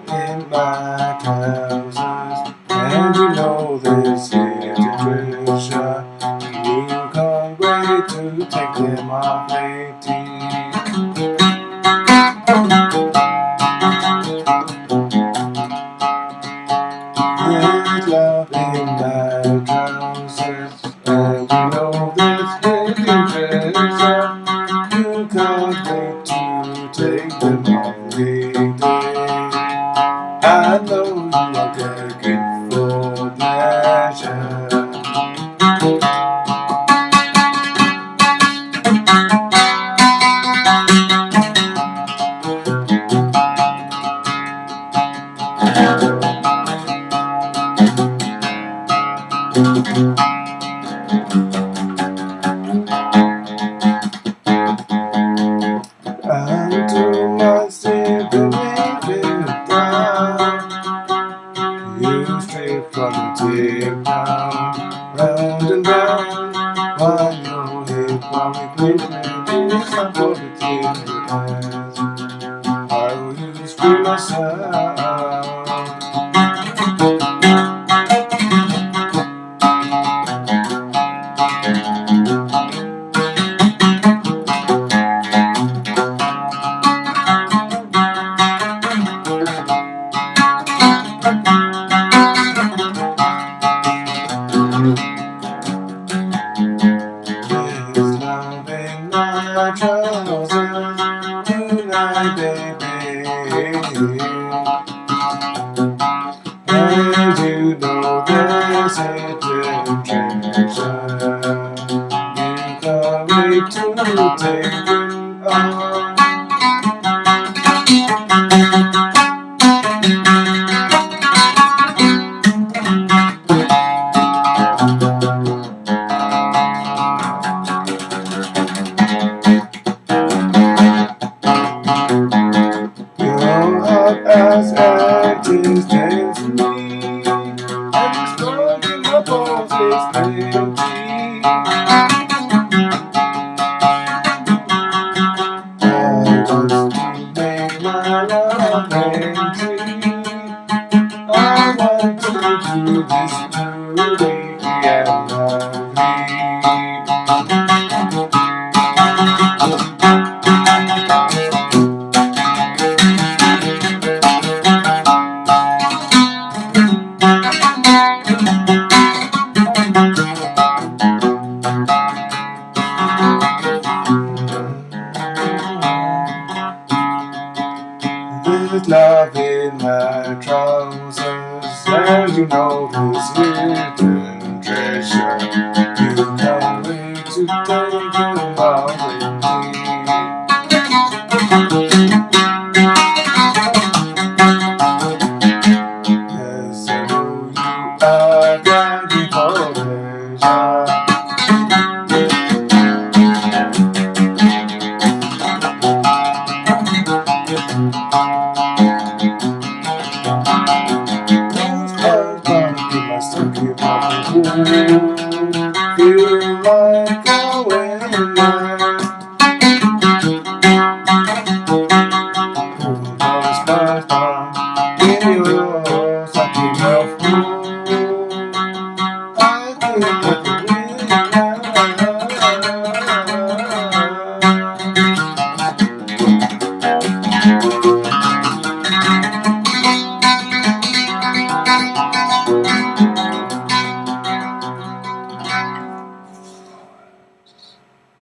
in my trousers, and you know this hidden treasure. You can't wait to take them off, lady. There's love in my trousers, and you know this hidden treasure. You can't wait to take them off, lady. I know you are begging for pleasure. I do not simply feel down. You straight from the tip down, round and round. While your hip while we play this, I'm for the tip. I will use free myself. There's love in my trousers tonight, baby. And you know there's hidden treasure. You can't wait to take them on. Your heart as acting stands for me, and it's broken my bones is plenty. I want to make my love entry. I want to do this truly and lovely. There's love in my trousers, and you know this